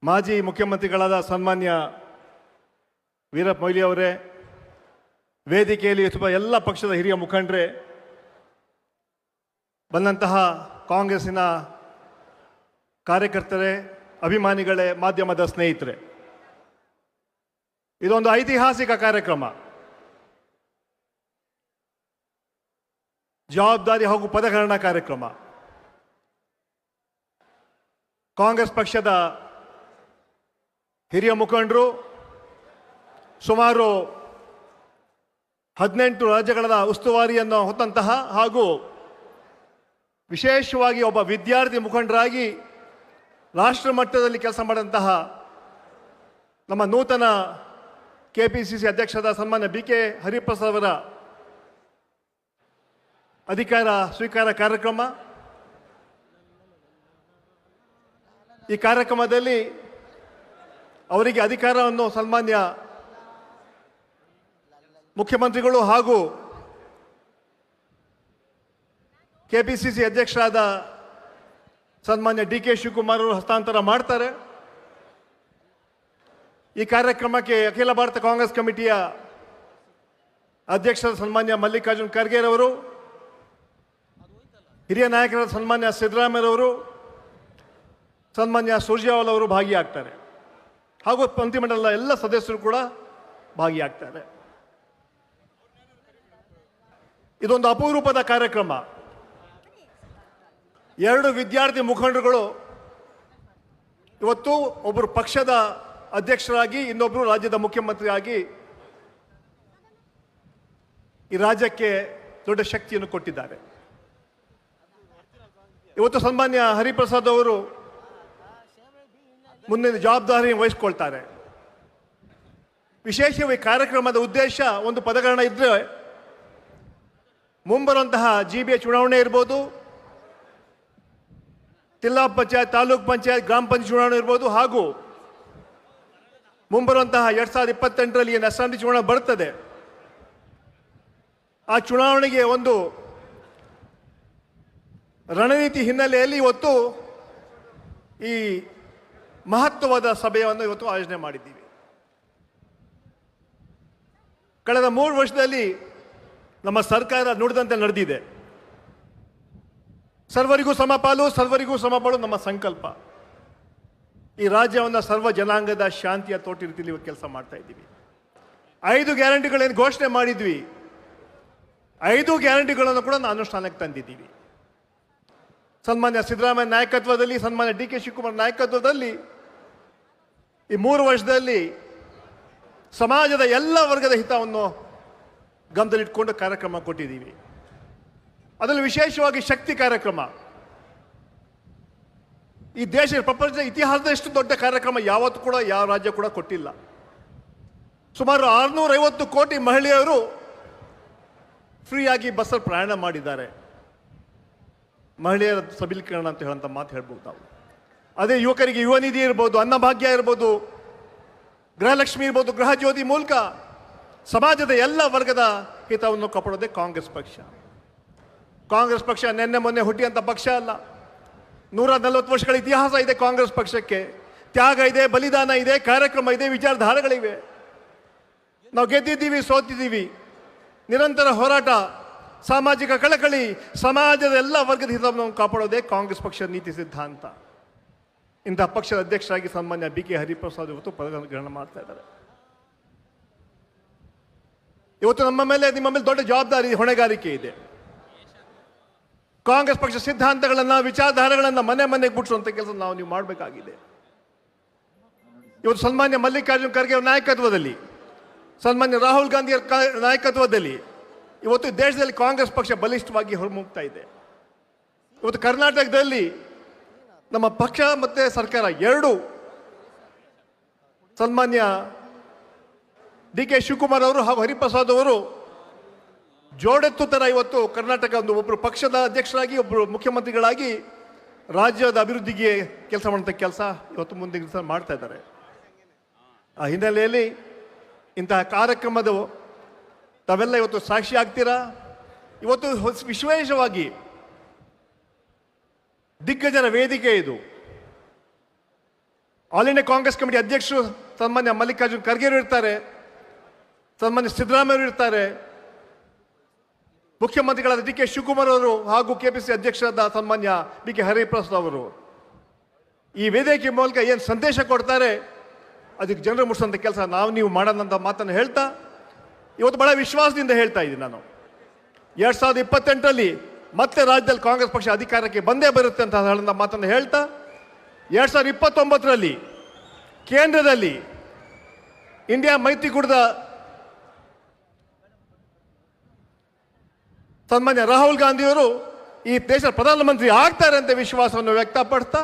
ಮಾಜಿ ಮುಖ್ಯಮಂತ್ರಿಗಳಾದ ಸನ್ಮಾನ್ಯ ವೀರಪ್ಪ ಮೊಯ್ಲಿ ಅವರೇ, ವೇದಿಕೆಯಲ್ಲಿ ತುಂಬ ಎಲ್ಲ ಪಕ್ಷದ ಹಿರಿಯ ಮುಖಂಡರೇ, ಬಂದಂತಹ ಕಾಂಗ್ರೆಸ್ಸಿನ ಕಾರ್ಯಕರ್ತರೇ, ಅಭಿಮಾನಿಗಳೇ, ಮಾಧ್ಯಮದ ಸ್ನೇಹಿತರೆ, ಇದೊಂದು ಐತಿಹಾಸಿಕ ಕಾರ್ಯಕ್ರಮ. ಜವಾಬ್ದಾರಿ ಹಾಗೂ ಪದಗ್ರಹಣ ಕಾರ್ಯಕ್ರಮ. ಕಾಂಗ್ರೆಸ್ ಪಕ್ಷದ ಹಿರಿಯ ಮುಖಂಡರು ಸುಮಾರು 18 ರಾಜ್ಯಗಳ ಉಸ್ತುವಾರಿಯನ್ನು ಹೊತ್ತಂತಹ ಹಾಗೂ ವಿಶೇಷವಾಗಿ ಒಬ್ಬ ವಿದ್ಯಾರ್ಥಿ ಮುಖಂಡರಾಗಿ ರಾಷ್ಟ್ರ ಮಟ್ಟದಲ್ಲಿ ಕೆಲಸ ಮಾಡಿದಂತಹ ನಮ್ಮ ನೂತನ ಕೆಪಿಸಿಸಿ ಅಧ್ಯಕ್ಷರಾದ ಸನ್ಮಾನ್ಯ BK ಹರಿಪ್ರಸಾದ್ ಅವರ ಅಧಿಕಾರ ಸ್ವೀಕಾರ ಕಾರ್ಯಕ್ರಮ. ಈ ಕಾರ್ಯಕ್ರಮದಲ್ಲಿ ಅವರಿಗೆ ಅಧಿಕಾರವನ್ನು ಸನ್ಮಾನ್ಯ ಮುಖ್ಯಮಂತ್ರಿಗಳು ಹಾಗೂ ಕೆಪಿಸಿಸಿ ಅಧ್ಯಕ್ಷರಾದ ಸನ್ಮಾನ್ಯ DK ಶಿವಕುಮಾರ್ ಅವರು ಹಸ್ತಾಂತರ ಮಾಡ್ತಾರೆ. ಈ ಕಾರ್ಯಕ್ರಮಕ್ಕೆ ಅಖಿಲ ಭಾರತ ಕಾಂಗ್ರೆಸ್ ಕಮಿಟಿಯ ಅಧ್ಯಕ್ಷರಾದ ಸನ್ಮಾನ್ಯ ಮಲ್ಲಿಕಾರ್ಜುನ್ ಖರ್ಗೆ ಅವರು, ಹಿರಿಯ ನಾಯಕರಾದ ಸನ್ಮಾನ್ಯ ಸಿದ್ದರಾಮಯ್ಯರವರು, ಸನ್ಮಾನ್ಯ ಸುರ್ಜೇವಾಲಾ ಅವರು ಭಾಗಿಯಾಗ್ತಾರೆ ಹಾಗೂ ಮಂತ್ರಿಮಂಡಲದ ಎಲ್ಲ ಸದಸ್ಯರು ಕೂಡ ಭಾಗಿಯಾಗ್ತಾರೆ. ಇದೊಂದು ಅಪರೂಪದ ಕಾರ್ಯಕ್ರಮ. 2 ವಿದ್ಯಾರ್ಥಿ ಮುಖಂಡರುಗಳು ಇವತ್ತು ಒಬ್ಬರು ಪಕ್ಷದ ಅಧ್ಯಕ್ಷರಾಗಿ, ಇನ್ನೊಬ್ಬರು ರಾಜ್ಯದ ಮುಖ್ಯಮಂತ್ರಿಯಾಗಿ ಈ ರಾಜ್ಯಕ್ಕೆ ದೊಡ್ಡ ಶಕ್ತಿಯನ್ನು ಕೊಟ್ಟಿದ್ದಾರೆ. ಇವತ್ತು ಸನ್ಮಾನ್ಯ ಹರಿಪ್ರಸಾದ್ ಅವರು ಮುಂದಿನ ಜವಾಬ್ದಾರಿ ವಹಿಸ್ಕೊಳ್ತಾರೆ. ವಿಶೇಷವಾಗಿ ಕಾರ್ಯಕ್ರಮದ ಉದ್ದೇಶ ಒಂದು ಪದಗ್ರಹಣ ಇದ್ದರೆ, ಮುಂಬರುವಂತಹ GBA ಚುನಾವಣೆ ಇರ್ಬೋದು, ಜಿಲ್ಲಾ ಪಂಚಾಯತ್, ತಾಲೂಕ್ ಪಂಚಾಯತ್, ಗ್ರಾಮ ಪಂಚಾಯತ್ ಚುನಾವಣೆ ಇರ್ಬೋದು, ಹಾಗೂ ಮುಂಬರುವಂತಹ 2028ರಲ್ಲಿ ಏನು ಅಸೆಂಬ್ಲಿ ಚುನಾವಣೆ ಬರ್ತದೆ, ಆ ಚುನಾವಣೆಗೆ ಒಂದು ರಣನೀತಿ ಹಿನ್ನೆಲೆಯಲ್ಲಿ ಇವತ್ತು ಈ ಮಹತ್ವವಾದ ಸಭೆಯನ್ನು ಇವತ್ತು ಆಯೋಜನೆ ಮಾಡಿದ್ದೀವಿ. ಕಳೆದ 3 ವರ್ಷದಲ್ಲಿ ನಮ್ಮ ಸರ್ಕಾರ ನುಡಿದಂತೆ ನಡೆದಿದೆ. ಸರ್ವರಿಗೂ ಸಮಪಾಲು, ಸರ್ವರಿಗೂ ಸಮಪಾಲು ನಮ್ಮ ಸಂಕಲ್ಪ. ಈ ರಾಜ್ಯವನ್ನು ಸರ್ವ ಜನಾಂಗದ ಶಾಂತಿಯ ತೋಟ ರೀತಿಯಲ್ಲಿ ಕೆಲಸ ಮಾಡ್ತಾ ಇದ್ದೀವಿ. 5 ಗ್ಯಾರಂಟಿಗಳೇನು ಘೋಷಣೆ ಮಾಡಿದ್ವಿ, 5 ಗ್ಯಾರಂಟಿಗಳನ್ನು ಕೂಡ ನಾವು ಅನುಷ್ಠಾನಕ್ಕೆ ತಂದಿದ್ದೀವಿ. ಸನ್ಮಾನ್ಯ ಸಿದ್ದರಾಮಯ್ಯ ನಾಯಕತ್ವದಲ್ಲಿ, ಸನ್ಮಾನ್ಯ DK ಶಿವಕುಮಾರ್ ನಾಯಕತ್ವದಲ್ಲಿ ಈ 3 ವರ್ಷದಲ್ಲಿ ಸಮಾಜದ ಎಲ್ಲ ವರ್ಗದ ಹಿತವನ್ನು ಗಮನದಲ್ಲಿಟ್ಕೊಂಡು ಕಾರ್ಯಕ್ರಮ ಕೊಟ್ಟಿದ್ದೀವಿ. ಅದರಲ್ಲಿ ವಿಶೇಷವಾಗಿ ಶಕ್ತಿ ಕಾರ್ಯಕ್ರಮ. ಈ ದೇಶದ ಪ್ರಪಂಚದ ಇತಿಹಾಸದ ಎಷ್ಟು ದೊಡ್ಡ ಕಾರ್ಯಕ್ರಮ ಯಾವತ್ತೂ ಕೂಡ ಯಾವ ರಾಜ್ಯ ಕೂಡ ಕೊಟ್ಟಿಲ್ಲ. ಸುಮಾರು 650 ಕೋಟಿ ಮಹಿಳೆಯರು ಫ್ರೀಯಾಗಿ ಬಸ್ಸಲ್ಲಿ ಪ್ರಯಾಣ ಮಾಡಿದ್ದಾರೆ. ಮಹಿಳೆಯರ ಸಬಲೀಕರಣ ಅಂತ ಹೇಳೋಂಥ ಮಾತು ಹೇಳ್ಬೋದು ನಾವು. ಅದೇ ಯುವಕರಿಗೆ ಯುವ ನಿಧಿ ಇರ್ಬೋದು, ಅನ್ನಭಾಗ್ಯ ಇರ್ಬೋದು, ಗೃಹಲಕ್ಷ್ಮಿ ಇರ್ಬೋದು, ಗೃಹ ಜ್ಯೋತಿ ಮೂಲಕ ಸಮಾಜದ ಎಲ್ಲ ವರ್ಗದ ಹಿತವನ್ನು ಕಾಪಾಡೋದೇ ಕಾಂಗ್ರೆಸ್ ಪಕ್ಷ. ಕಾಂಗ್ರೆಸ್ ಪಕ್ಷ ನೆನ್ನೆ ಮೊನ್ನೆ ಹುಟ್ಟಿಯಂಥ ಪಕ್ಷ ಅಲ್ಲ. 140 ವರ್ಷಗಳ ಇತಿಹಾಸ ಇದೆ ಕಾಂಗ್ರೆಸ್ ಪಕ್ಷಕ್ಕೆ. ತ್ಯಾಗ ಇದೆ, ಬಲಿದಾನ ಇದೆ, ಕಾರ್ಯಕ್ರಮ ಇದೆ, ವಿಚಾರಧಾರೆಗಳಿವೆ. ನಾವು ಗೆದ್ದಿದ್ದೀವಿ, ಸೋತಿದ್ದೀವಿ. ನಿರಂತರ ಹೋರಾಟ, ಸಾಮಾಜಿಕ ಕಳಕಳಿ, ಸಮಾಜದ ಎಲ್ಲ ವರ್ಗದ ಹಿತವನ್ನು ಕಾಪಾಡೋದೇ ಕಾಂಗ್ರೆಸ್ ಪಕ್ಷದ ನೀತಿ ಸಿದ್ಧಾಂತ. ಇಂಥ ಪಕ್ಷದ ಅಧ್ಯಕ್ಷರಾಗಿ ಸನ್ಮಾನ್ಯ BK ಹರಿಪ್ರಸಾದ್ ಇವತ್ತು ಪದಗ್ರಹಣ ಮಾಡ್ತಾ ಇದ್ದಾರೆ. ಇವತ್ತು ನಮ್ಮ ಮೇಲೆ, ನಿಮ್ಮ ಮೇಲೆ ದೊಡ್ಡ ಜವಾಬ್ದಾರಿ, ಹೊಣೆಗಾರಿಕೆ ಇದೆ. ಕಾಂಗ್ರೆಸ್ ಪಕ್ಷ ಸಿದ್ಧಾಂತಗಳನ್ನು, ವಿಚಾರಧಾರೆಗಳನ್ನು ಮನೆಗೆ ಬಿಡಿಸುವಂಥ ಕೆಲಸ ನೀವು ಮಾಡಬೇಕಾಗಿದೆ. ಇವತ್ತು ಸನ್ಮಾನ್ಯ ಮಲ್ಲಿಕಾರ್ಜುನ್ ಖರ್ಗೆ ಅವರ ನಾಯಕತ್ವದಲ್ಲಿ, ಸನ್ಮಾನ್ಯ ರಾಹುಲ್ ಗಾಂಧಿ ನಾಯಕತ್ವದಲ್ಲಿ ಇವತ್ತು ದೇಶದಲ್ಲಿ ಕಾಂಗ್ರೆಸ್ ಪಕ್ಷ ಬಲಿಷ್ಠವಾಗಿ ಹೊರಮುಗ್ತಾ ಇದೆ. ಇವತ್ತು ಕರ್ನಾಟಕದಲ್ಲಿ ನಮ್ಮ ಪಕ್ಷ ಮತ್ತು ಸರ್ಕಾರ ಎರಡೂ ಸನ್ಮಾನ್ಯ DK ಶಿವಕುಮಾರ್ ಅವರು ಹಾಗೂ ಹರಿಪ್ರಸಾದ್ ಅವರು ಜೋಡೆತ್ತು ಥರ ಇವತ್ತು ಕರ್ನಾಟಕ ಒಬ್ಬರು ಪಕ್ಷದ ಅಧ್ಯಕ್ಷರಾಗಿ, ಒಬ್ಬರು ಮುಖ್ಯಮಂತ್ರಿಗಳಾಗಿ ರಾಜ್ಯದ ಅಭಿವೃದ್ಧಿಗೆ ಕೆಲಸ ಮಾಡುವಂಥ ಕೆಲಸ ಇವತ್ತು ಮುಂದೆ ಮಾಡ್ತಾ ಇದ್ದಾರೆ. ಆ ಹಿನ್ನೆಲೆಯಲ್ಲಿ ಇಂತಹ ಕಾರ್ಯಕ್ರಮದ ತಾವೆಲ್ಲ ಇವತ್ತು ಸಾಕ್ಷಿ ಆಗ್ತೀರಾ. ಇವತ್ತು ವಿಶೇಷವಾಗಿ ದಿಗ್ಗಜರ ವೇದಿಕೆ ಇದು. ಆಲ್ ಇಂಡಿಯಾ ಕಾಂಗ್ರೆಸ್ ಕಮಿಟಿ ಅಧ್ಯಕ್ಷರು ಸನ್ಮಾನ್ಯ ಮಲ್ಲಿಕಾರ್ಜುನ್ ಖರ್ಗೆ ಇರ್ತಾರೆ, ಸನ್ಮಾನ್ಯ ಸಿದ್ದರಾಮಯ್ಯ ಇರ್ತಾರೆ, ಮುಖ್ಯಮಂತ್ರಿಗಳಾದ ಡಿ ಕೆ ಶಿವಕುಮಾರ್ ಅವರು ಹಾಗೂ ಕೆಪಿಸಿ ಅಧ್ಯಕ್ಷರಾದ ಸನ್ಮಾನ್ಯ ಬಿ ಕೆ ಹರಿಪ್ರಸಾದ್ ಅವರು ಈ ವೇದಿಕೆ ಮೂಲಕ ಏನು ಸಂದೇಶ ಕೊಡ್ತಾರೆ ಅದಕ್ಕೆ ಜನರು ಮುಟ್ಟಿಸೋಂಥ ಕೆಲಸ ನೀವು ಮಾಡೋಣಂತ ಮಾತನ್ನು ಹೇಳ್ತಾ ಇವತ್ತು ಬಹಳ ವಿಶ್ವಾಸದಿಂದ ಹೇಳ್ತಾ ಇದ್ದೀನಿ. ನಾನು 2028ರಲ್ಲಿ ಮತ್ತೆ ರಾಜ್ಯದಲ್ಲಿ ಕಾಂಗ್ರೆಸ್ ಪಕ್ಷ ಅಧಿಕಾರಕ್ಕೆ ಬಂದೇ ಬರುತ್ತೆ ಅಂತ ಹೇಳೋ ಮಾತನ್ನು ಹೇಳ್ತಾ 2029ರಲ್ಲಿ ಕೇಂದ್ರದಲ್ಲಿ ಇಂಡಿಯಾ ಮೈತ್ರಿಕೂಟದ ಸನ್ಮಾನ್ಯ ರಾಹುಲ್ ಗಾಂಧಿಯವರು ಈ ದೇಶದ ಪ್ರಧಾನಮಂತ್ರಿ ಆಗ್ತಾರೆ ಅಂತ ವಿಶ್ವಾಸವನ್ನು ವ್ಯಕ್ತಪಡಿಸ್ತಾ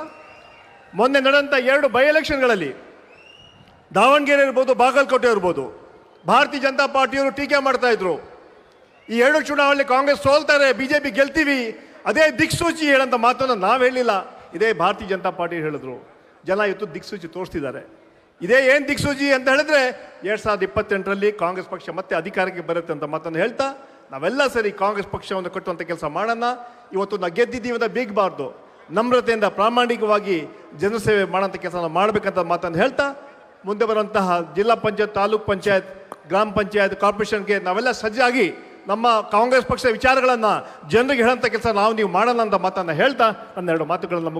ಮೊನ್ನೆ ನಡೆದಂಥ 2 ಬೈ ಎಲೆಕ್ಷನ್ಗಳಲ್ಲಿ ದಾವಣಗೆರೆ ಇರ್ಬೋದು, ಬಾಗಲಕೋಟೆ ಇರ್ಬೋದು, ಭಾರತೀಯ ಜನತಾ ಪಾರ್ಟಿಯವರು ಟೀಕೆ ಮಾಡ್ತಾ ಇದ್ರು. ಈ 2 ಚುನಾವಣೆಯಲ್ಲಿ ಕಾಂಗ್ರೆಸ್ ಸೋಲ್ತಾರೆ, ಬಿಜೆಪಿ ಗೆಲ್ತೀವಿ, ಅದೇ ದಿಕ್ಸೂಚಿ ಹೇಳಂತ ಮಾತನ್ನು ನಾವು ಹೇಳಿಲ್ಲ, ಇದೇ ಭಾರತೀಯ ಜನತಾ ಪಾರ್ಟಿ ಹೇಳಿದ್ರು. ಜನ ಇವತ್ತು ದಿಕ್ಸೂಚಿ ತೋರಿಸ್ತಿದ್ದಾರೆ. ಇದೇ ಏನು ದಿಕ್ಸೂಚಿ ಅಂತ ಹೇಳಿದ್ರೆ 2028ರಲ್ಲಿ ಕಾಂಗ್ರೆಸ್ ಪಕ್ಷ ಮತ್ತೆ ಅಧಿಕಾರಕ್ಕೆ ಬರುತ್ತೆ ಅಂತ ಮಾತನ್ನು ಹೇಳ್ತಾ ನಾವೆಲ್ಲ ಸರಿ ಕಾಂಗ್ರೆಸ್ ಪಕ್ಷವನ್ನು ಕಟ್ಟುವಂಥ ಕೆಲಸ ಮಾಡೋಣ. ಇವತ್ತು ನಾವು ಗೆದ್ದಿದ್ದೀವಿ ಅಂತ ಬೀಗಬಾರ್ದು, ನಮ್ರತೆಯಿಂದ ಪ್ರಾಮಾಣಿಕವಾಗಿ ಜನಸೇವೆ ಮಾಡೋಂಥ ಕೆಲಸ ಮಾಡಬೇಕಂತ ಮಾತನ್ನು ಹೇಳ್ತಾ ಮುಂದೆ ಬರುವಂತಹ ಜಿಲ್ಲಾ ಪಂಚಾಯತ್, ತಾಲೂಕ್ ಪಂಚಾಯತ್, ಗ್ರಾಮ ಪಂಚಾಯತ್, ಕಾರ್ಪೊರೇಷನ್ಗೆ ನಾವೆಲ್ಲ ಸಜ್ಜಾಗಿ ನಮ್ಮ ಕಾಂಗ್ರೆಸ್ ಪಕ್ಷದ ವಿಚಾರಗಳನ್ನು ಜನರಿಗೆ ಹೇಳೋಂಥ ಕೆಲಸ ನೀವು ಮಾಡೋಣ ಅಂತ ಮಾತನ್ನು ಹೇಳ್ತಾ ನನ್ನ 2 ಮಾತುಗಳನ್ನು ಮುಗಿಸಿ